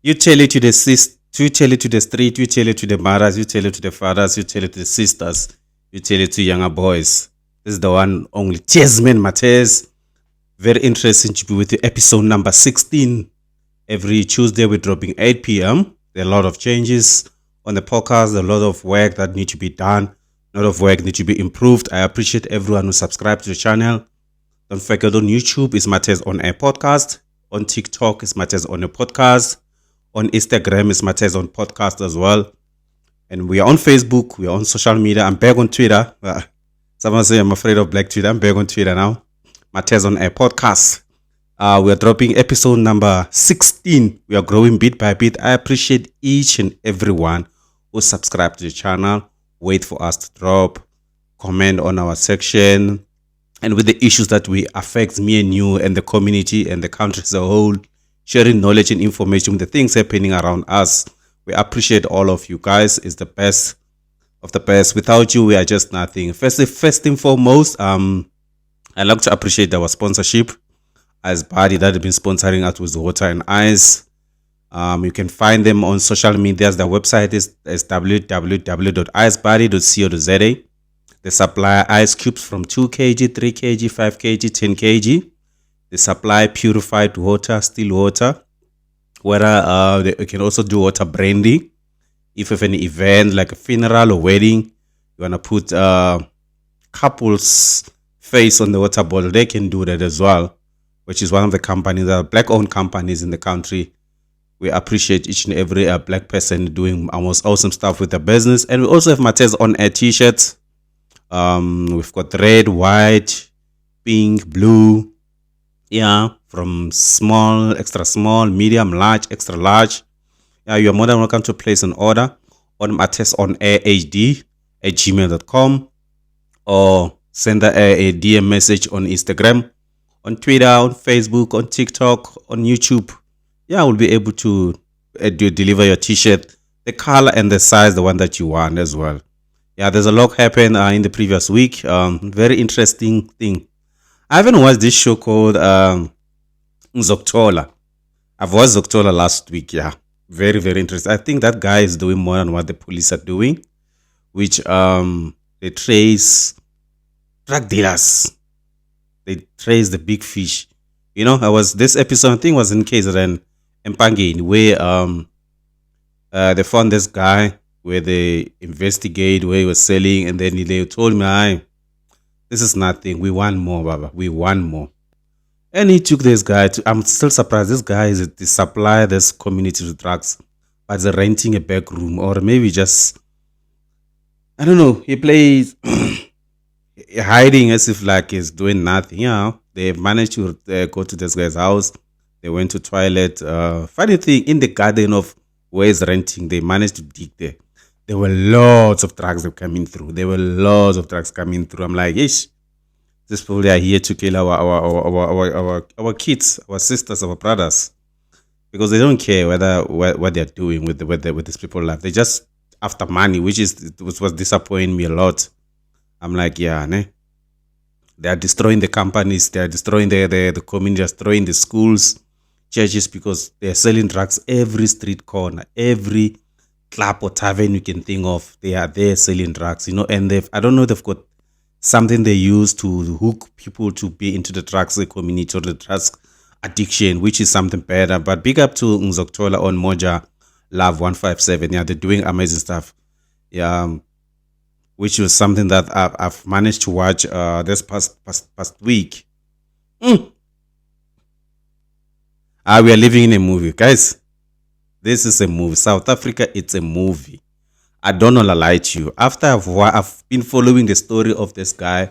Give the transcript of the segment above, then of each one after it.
You tell it to the sis, you tell it to the street, you tell it to the mothers, you tell it to the fathers, you tell it to the sisters, you tell it to younger boys. This is the one only. Jasmine Matez. Very interesting to be with you. Episode number 16. Every Tuesday we're dropping 8 p.m. There are a lot of changes on the podcast, a lot of work that need to be done, a lot of work need to be improved. I appreciate everyone who subscribed to the channel. Don't forget, on YouTube is MathezonairPodcast. On TikTok is MathezonairPodcast. On Instagram is MathezonairPodcast as well. And we are on Facebook. We are on social media. I'm back on Twitter. Someone say I'm afraid of black Twitter. I'm back on Twitter now. MathezonairPodcast. We are dropping episode number 16. We are growing bit by bit. I appreciate each and everyone who subscribe to the channel. Wait for us to drop. Comment on our section. And with the issues that we affect me and you and the community and the country as a whole, sharing knowledge and information with the things happening around us. We appreciate all of you guys. It's the best of the best. Without you, we are just nothing. First and foremost, I'd like to appreciate our sponsorship. IceBuddy that have been sponsoring us with water and ice. You can find them on social media. Their website is www.icebuddy.co.za. They supply ice cubes from 2 kg, 3 kg, 5 kg, 10 kg. They supply purified water, still water. Whether they can also do water brandy. If you have any event like a funeral or wedding, you want to put couple's face on the water bottle, they can do that as well, which is one of the companies, the black-owned companies in the country. We appreciate each and every black person doing almost awesome stuff with the business. And we also have Mathezo on air t-shirts. We've got red, white, pink, blue. Yeah, from small, extra small, medium, large, extra large. Yeah, you are more than welcome to place an order on MathezonairHD@gmail.com or send a DM message on Instagram, on Twitter, on Facebook, on TikTok, on YouTube. Yeah, we'll be able to deliver your t-shirt, the color and the size, the one that you want as well. Yeah, there's a lot happened in the previous week. Very interesting thing. I haven't watched this show called Zoktola. I've watched Zoktola last week. Yeah, very, very interesting. I think that guy is doing more than what the police are doing, which they trace drug dealers. They trace the big fish. You know, this episode, I think, was in KZN Mpangeni, where they found this guy, where they investigate where he was selling, and then they told me, "Hi, this is nothing. We want more, Baba. We want more." And he took this guy to. I'm still surprised. This guy is the supply this community with drugs, but they're renting a back room, or maybe just, I don't know. He plays hiding as if like he's doing nothing. Yeah, they managed to go to this guy's house. They went to toilet. Funny thing, in the garden of where he's renting, they managed to dig there. There were lots of drugs coming through. I'm like, ish, these people are here to kill our kids, our sisters, our brothers, because they don't care what they're doing with these people life. They just after money, which was disappointing me a lot. I'm like, yeah, ne? They are destroying the companies, they are destroying the community, destroying the schools, churches, because they're selling drugs every street corner, every club or tavern you can think of. They are there selling drugs, you know, and I don't know, they've got something they use to hook people to be into the drugs community or the drugs addiction, which is something better. But big up to Zoktola on Moja Love 157. Yeah, they're doing amazing stuff. Yeah, which was something that I've managed to watch this past week. We are living in a movie, guys. This is a movie. South Africa, it's a movie. I don't want to lie to you. After I've been following the story of this guy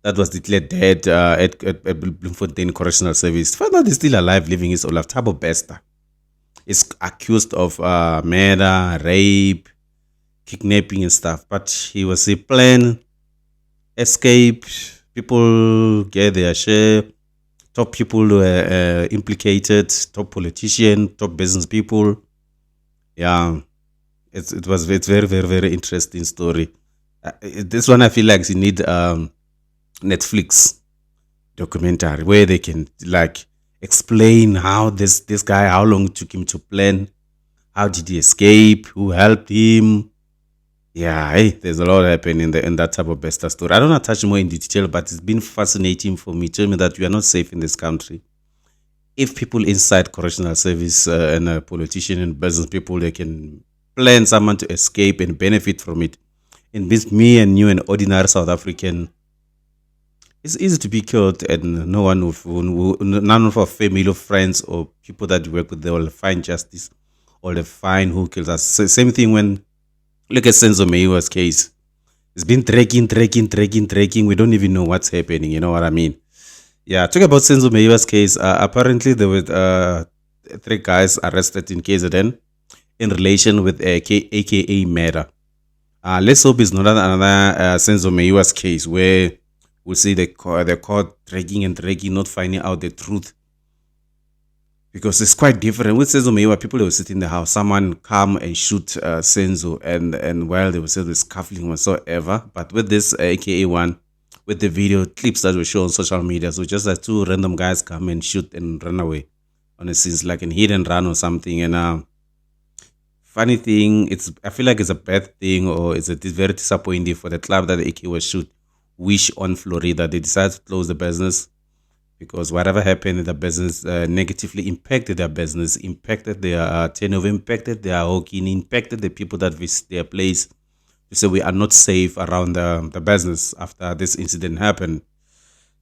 that was declared dead at Bloemfontein Correctional Service, found out he's still alive, living his life. Thabo Bester is accused of murder, rape, kidnapping and stuff. But he was a plan, escape, people get their share. Top people were implicated, top politicians, top business people. Yeah, it's very, very, very interesting story. This one I feel like you need Netflix documentary where they can like explain how this guy, how long it took him to plan How did he escape? Who helped him? Yeah, hey, there's a lot happening in that type of Besta story. I don't want to touch more in detail, but it's been fascinating for me. Tell me that we are not safe in this country. If people inside correctional service and politician and business people, they can plan someone to escape and benefit from it. And this me and you, an ordinary South African, it's easy to be killed, and no one none of our family or friends or people that we work with, they will find justice or they find who killed us. Same thing when look at Senzo Meiwa's case. It's been dragging. We don't even know what's happening. You know what I mean? Yeah, talk about Senzo Meiwa's case. Apparently, there were three guys arrested in KZN in relation with AKA murder. Let's hope it's not another Senzo Meiwa's case where we'll see the court dragging, not finding out the truth. Because it's quite different. With Senzo Meiwa, people will sit in the house, someone come and shoot Senzo, and while they were still scuffling whatsoever. But with this AKA one, with the video clips that were shown on social media, so just like two random guys come and shoot and run away on a scene, like an hit and run or something. And funny thing, I feel like it's a bad thing, or it's very disappointing for the club that the AK was shoot. Wish on Florida, they decided to close the business because whatever happened in the business negatively impacted their business, impacted their turnover, impacted their hockey, impacted the people that visit their place. So we are not safe around the business after this incident happened.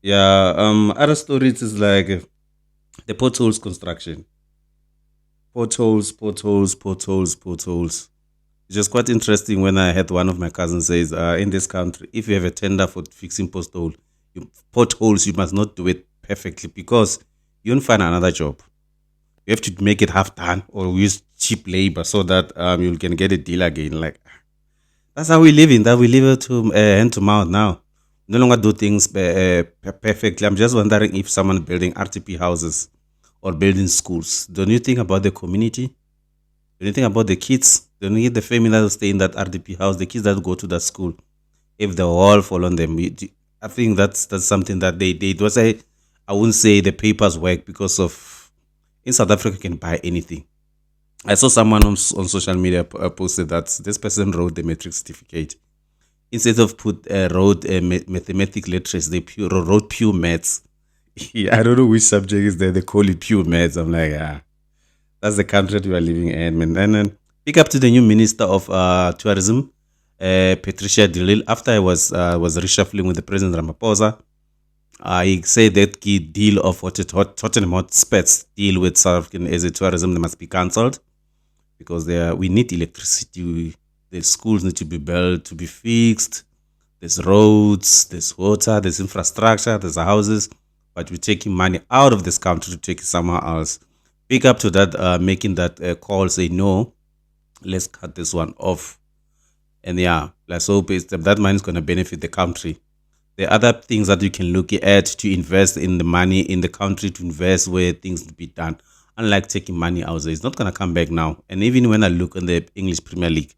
Yeah, other stories is like the potholes construction. Potholes. It's just quite interesting when I had one of my cousins says, in this country, if you have a tender for fixing potholes, you must not do it perfectly because you won't find another job. You have to make it half done or use cheap labor so that you can get a deal again. Like that's how we live in. That we live to hand to mouth now. No longer do things perfectly. I'm just wondering if someone building RTP houses or building schools. Don't you think about the community? Don't you think about the kids? Don't you the family that stay in that RTP house? The kids that go to that school, if the wall fall on them, I think that's something that they did. I wouldn't say the papers work because of in South Africa you can buy anything. I saw someone on social media posted that this person wrote the matric certificate. Instead of wrote mathematics literacy, they wrote pure maths. I don't know which subject is there. They call it pure maths. I'm like, that's the country that we are living in. Man. And then pick up to the new minister of tourism, Patricia de Lille. After I was reshuffling with the President Ramaphosa, I say that key deal of what Tottenham Hotspurs deal with South African as a tourism, they must be cancelled because we need electricity. The schools need to be built, to be fixed. There's roads, there's water, there's infrastructure, there's houses, but we're taking money out of this country to take it somewhere else. Pick up to that, making that call, say no, let's cut this one off. And yeah, let's hope that money is going to benefit the country. There are other things that you can look at to invest in the money in the country, to invest where things to be done. Unlike taking money out there, it's not going to come back now. And even when I look in the English Premier League,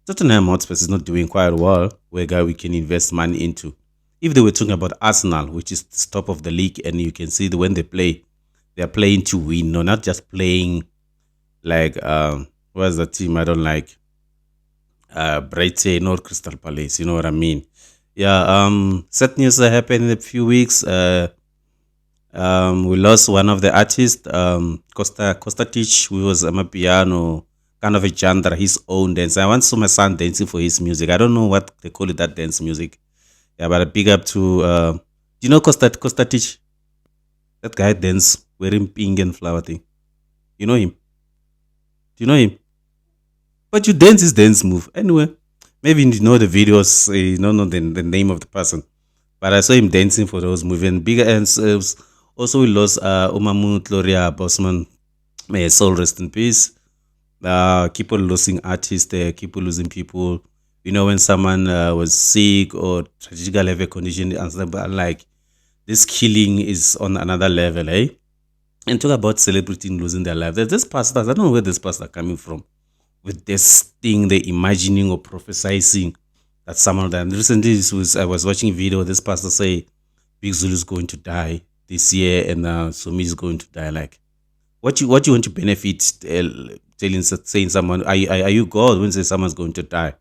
Tottenham Hotspur is not doing quite well where we can invest money into. If they were talking about Arsenal, which is the top of the league, and you can see when they play, they are playing to win, no, not just playing like what's the team I don't like? Brighton or Crystal Palace, you know what I mean? Yeah, sad news happened in a few weeks. We lost one of the artists, Costatitch, who was a piano, kind of a genre, his own dance. I once saw my son dancing for his music. I don't know what they call it, that dance music. Yeah, but a big up to, do you know Costatitch? That guy dance wearing pink and flower thing. You know him? Do you know him? But you dance his dance move. Anyway, maybe you know the videos, you don't know the name of the person. But I saw him dancing for those movies. And bigger and also we lost Umamu Gloria Bosman. May his soul rest in peace. Keep on losing artists there, keep on losing people. You know, when someone was sick or tragically have a condition, and like this killing is on another level, eh? And talk about celebrity losing their life. There's this pastors, I don't know where this pastor coming from with this thing they're imagining or prophesizing that someone of them. Recently, I was watching a video. This pastor say Big Zulu is going to die this year, and Sumi is going to die. Like, What you want to benefit saying someone are you God when say someone's going to die?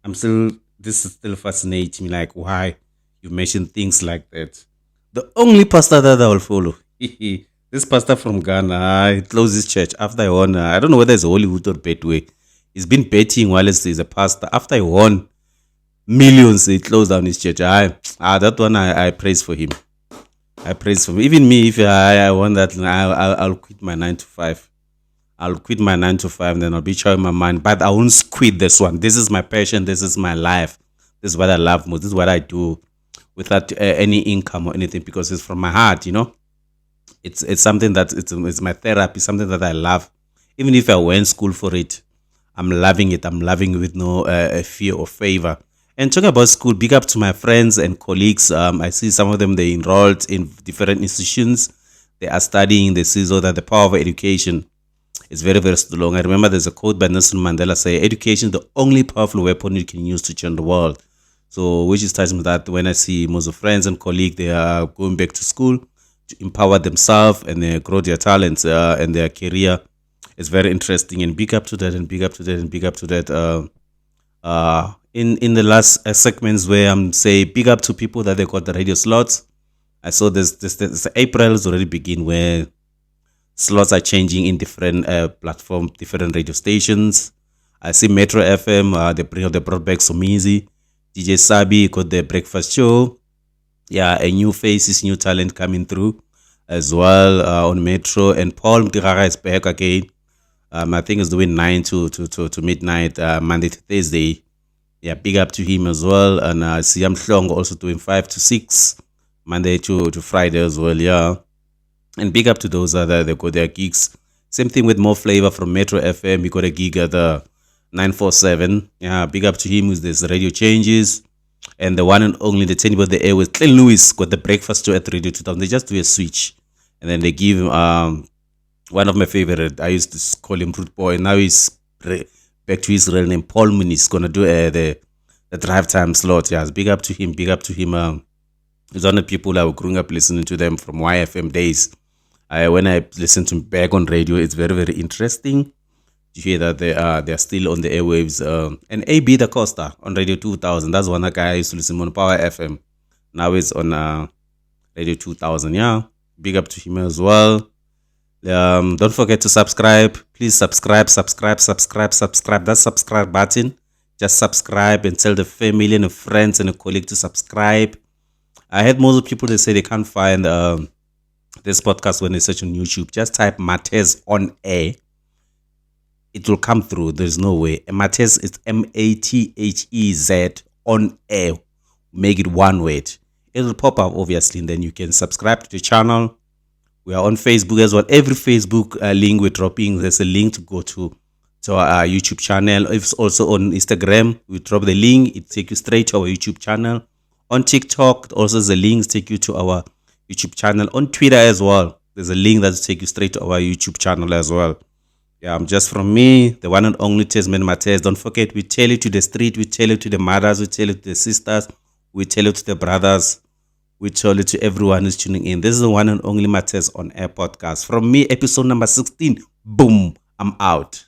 I'm still this is still fascinating me, like why you mention things like that. The only pastor that I will follow, this pastor from Ghana, he closed his church after I won. I don't know whether it's Hollywood or Betway. He's been betting while he's a pastor. After I won millions, he closed down his church. That one I praise for him. I praise for him. Even me, if I won that, I'll quit my 9 to 5. I'll quit my 9 to 5, and then I'll be showing my mind. But I won't quit this one. This is my passion. This is my life. This is what I love most. This is what I do without any income or anything, because it's from my heart. It's something that it's my therapy. Something that I love. Even if I went school for it, I'm loving it. I'm loving it with no fear or favor. And talking about school, big up to my friends and colleagues. I see some of them, they enrolled in different institutions. They are studying. They see so that the power of education is very, very strong. I remember there's a quote by Nelson Mandela say, education is the only powerful weapon you can use to change the world. So, which is touching that when I see most of friends and colleagues, they are going back to school to empower themselves and grow their talents and their career. It's very interesting, and big up to that, and big up to that, and big up to that. In the last segments where I'm say big up to people that they got the radio slots. I saw this April has already begin where slots are changing in different platform, different radio stations. I see Metro FM, they brought back Somizi. DJ Sabi got the breakfast show. Yeah, a new faces, new talent coming through as well on Metro. And Paul Mtirara is back again. I think he's doing 9 to midnight, Monday to Thursday. Yeah, big up to him as well. And Siam Hlong also doing 5 to 6, Monday to Friday as well. Yeah. And big up to those that they got their gigs. Same thing with More Flavor from Metro FM. He got a gig at the 947. Yeah, big up to him with this radio changes. And the one and only, the turning about the air with Clint Lewis got the breakfast show at Radio 2000. They just do a switch. And then they give him one of my favorite. I used to call him Root Boy. Now he's back to his real name. Paul Mooney is going to do the drive time slot. Yeah, big up to him. Big up to him. He's one of the people I was growing up listening to them from YFM days. When I listen to back on radio, it's very, very interesting to hear that they are still on the airwaves. And AB Da Costa on Radio 2000. That's one guy I used to listen on Power FM. Now it's on Radio 2000. Yeah, big up to him as well. Don't forget to subscribe. Please subscribe. That subscribe button. Just subscribe and tell the family and the friends and the colleague to subscribe. I had most of people that say they can't find this podcast when they search on YouTube. Just type Matez on air. It will come through. There's no way. Matez is MATHEZ on air. Make it one word. It'll pop up obviously, and then you can subscribe to the channel. We are on Facebook as well. Every Facebook link we're dropping, there's a link to go to our YouTube channel. It's also on Instagram. We drop the link. It takes you straight to our YouTube channel. On TikTok, also the links take you to our YouTube channel. On Twitter as well, there's a link that will take you straight to our YouTube channel as well. Yeah, just from me, the one and only Tasman Matez. Don't forget, we tell it to the street, we tell it to the mothers, we tell it to the sisters, we tell it to the brothers, we tell it to everyone who's tuning in. This is the one and only Matez on Air podcast. From me, episode number 16. Boom, I'm out.